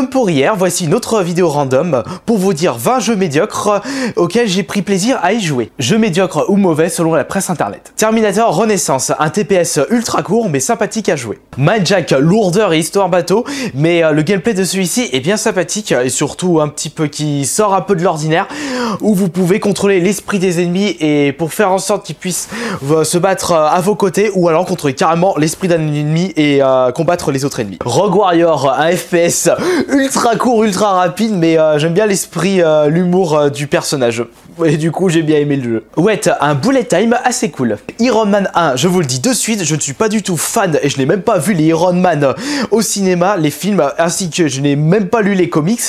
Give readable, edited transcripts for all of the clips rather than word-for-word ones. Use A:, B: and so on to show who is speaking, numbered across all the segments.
A: Comme pour hier, voici une autre vidéo random pour vous dire 20 jeux médiocres auxquels j'ai pris plaisir à y jouer. Jeux médiocres ou mauvais selon la presse internet. Terminator Renaissance, un TPS ultra court mais sympathique à jouer. Mindjack, lourdeur et histoire bateau, mais le gameplay de celui-ci est bien sympathique et surtout un petit peu qui sort un peu de l'ordinaire, où vous pouvez contrôler l'esprit des ennemis et pour faire en sorte qu'ils puissent se battre à vos côtés ou alors contrôler carrément l'esprit d'un ennemi et combattre les autres ennemis. Rogue Warrior, un FPS ultra court, ultra rapide, mais j'aime bien l'esprit, l'humour du personnage. Et du coup, j'ai bien aimé le jeu. Wet, un bullet time assez cool. Iron Man 1, je vous le dis de suite, je ne suis pas du tout fan et je n'ai même pas vu les Iron Man au cinéma, les films, ainsi que je n'ai même pas lu les comics.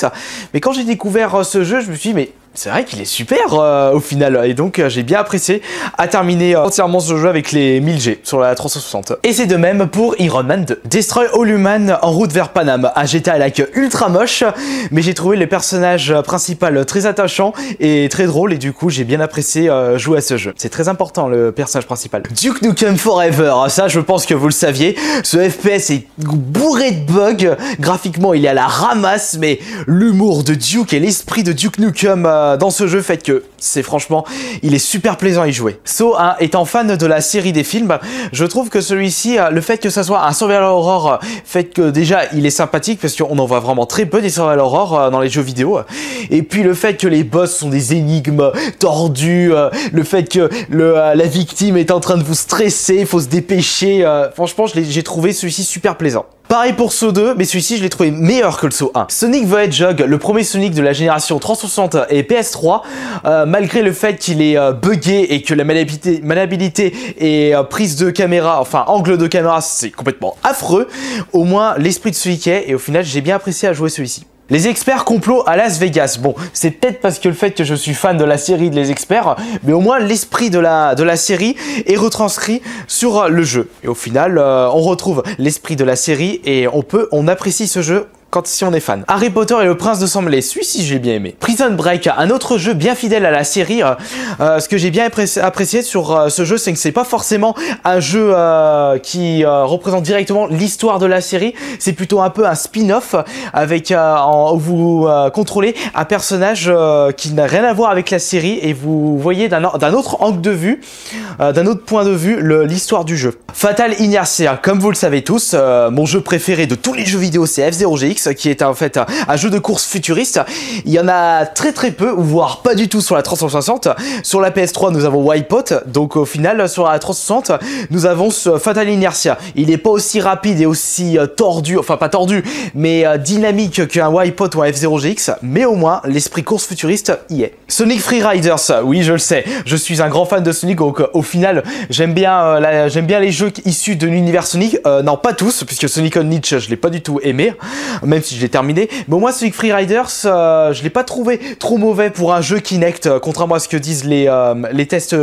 A: Mais quand j'ai découvert ce jeu, je me suis dit, mais c'est vrai qu'il est super au final, et donc j'ai bien apprécié à terminer entièrement ce jeu avec les 1000G sur la 360. Et c'est de même pour Iron Man 2. Destroy All Human en route vers Paname, un GTA-like ultra moche, mais j'ai trouvé le personnage principal très attachant et très drôle, et du coup j'ai bien apprécié jouer à ce jeu. C'est très important le personnage principal. Duke Nukem Forever, ça je pense que vous le saviez, ce FPS est bourré de bugs, graphiquement il est à la ramasse, mais l'humour de Duke et l'esprit de Duke Nukem dans ce jeu fait que c'est franchement, il est super plaisant à y jouer. So, étant fan de la série des films, je trouve que celui-ci, le fait que ça soit un survival horror, fait que déjà il est sympathique parce qu'on en voit vraiment très peu des survival horror dans les jeux vidéo. Et puis le fait que les boss sont des énigmes tordues, le fait que la victime est en train de vous stresser, il faut se dépêcher. Franchement, j'ai trouvé celui-ci super plaisant. Pareil pour Saw 2, mais celui-ci je l'ai trouvé meilleur que le Saw 1. Sonic the Hedgehog, le premier Sonic de la génération 360 et PS3, malgré le fait qu'il est buggé et que la maniabilité et prise de caméra, enfin angle de caméra, c'est complètement affreux, au moins l'esprit de celui qui est, et au final j'ai bien apprécié à jouer celui-ci. Les experts complot à Las Vegas. Bon, c'est peut-être parce que le fait que je suis fan de la série de Les Experts, mais au moins l'esprit de la série est retranscrit sur le jeu. Et au final, on retrouve l'esprit de la série et on apprécie ce jeu si on est fan. Harry Potter et le Prince de Sang-Mêlé, celui-ci j'ai bien aimé. Prison Break, un autre jeu bien fidèle à la série. Ce que j'ai bien apprécié sur ce jeu, c'est que c'est pas forcément un jeu qui représente directement l'histoire de la série, c'est plutôt un peu un spin-off avec où vous contrôlez un personnage qui n'a rien à voir avec la série et vous voyez d'un autre angle de vue, d'un autre point de vue l'histoire du jeu. Fatal Inertia, comme vous le savez tous, mon jeu préféré de tous les jeux vidéo, c'est F-Zero GX, qui est en fait un jeu de course futuriste. Il y en a très peu, voire pas du tout sur la 360. Sur la PS3, nous avons Wipeout, donc au final, sur la 360, nous avons ce Fatal Inertia. Il n'est pas aussi rapide et aussi tordu, enfin pas tordu, mais dynamique qu'un Wipeout ou un F-Zero GX, mais au moins, l'esprit course futuriste y est. Sonic Free Riders, oui, je le sais, je suis un grand fan de Sonic, donc au final, j'aime bien les jeux issus de l'univers Sonic, non pas tous, puisque Sonic Unleashed, je l'ai pas du tout aimé, même si je l'ai terminé, mais au moins Sonic Free Riders, je l'ai pas trouvé trop mauvais pour un jeu Kinect, contrairement à ce que disent les tests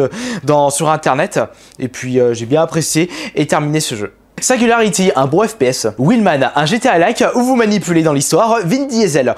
A: sur internet, et puis j'ai bien apprécié et terminé ce jeu. Singularity, un beau FPS. Wheelman, un GTA-like où vous manipulez dans l'histoire Vin Diesel.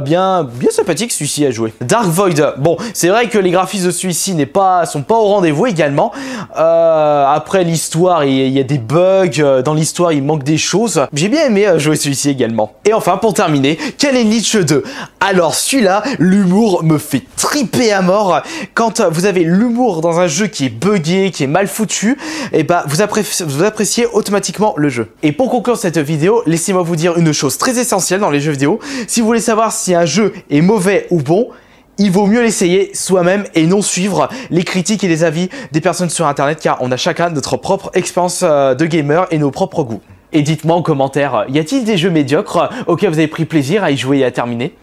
A: Bien sympathique celui-ci à jouer. Dark Void, bon, c'est vrai que les graphismes de celui-ci sont pas au rendez-vous également. Après l'histoire, il y a des bugs, dans l'histoire il manque des choses. J'ai bien aimé jouer celui-ci également. Et enfin, pour terminer, Ken and Lynch 2. Alors celui-là, l'humour me fait triper à mort. Quand vous avez l'humour dans un jeu qui est buggé, qui est mal foutu, et bah vous appréciez automatiquement le jeu. Et pour conclure cette vidéo, laissez-moi vous dire une chose très essentielle dans les jeux vidéo. Si vous voulez savoir si un jeu est mauvais ou bon, il vaut mieux l'essayer soi-même et non suivre les critiques et les avis des personnes sur internet, car on a chacun notre propre expérience de gamer et nos propres goûts. Et dites-moi en commentaire, y a-t-il des jeux médiocres auxquels vous avez pris plaisir à y jouer et à terminer ?